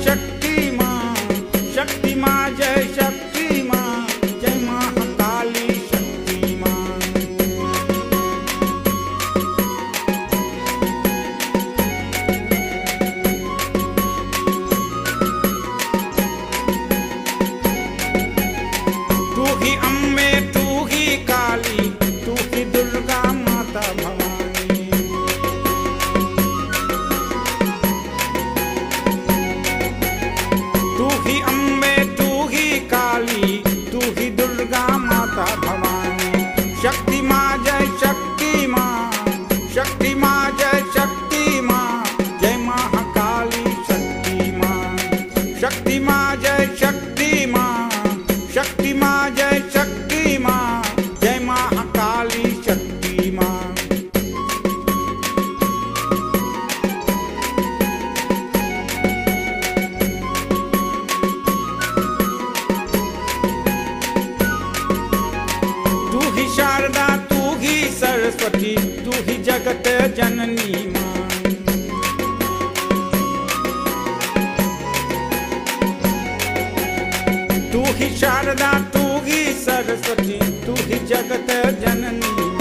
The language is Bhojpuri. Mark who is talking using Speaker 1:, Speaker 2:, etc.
Speaker 1: शक्ति माँ, शक्ति माँ जय शक्ति माँ, जय महाकाली शक्ति माँ। तू ही अम्बे, तू ही काली, तू ही दुर्गा माता भवानी। तू ही अम्बे, तू ही काली, तू ही दुर्गा माता भवानी। शक्ति माँ जय शक्ति माँ, शक्ति माँ जय शक्ति माँ, जय महाकाली शक्ति माँ। शक्ति माँ जय शक्ति माँ, शक्ति माँ जय शक्ति माँ, जय महाकाली शक्ति माँ। तू ही शारदा, तू ही सरस्वती, तू ही जगत जननी माँ। तू ही शारदा, तू ही सरस्वती, तू ही जगत जननी।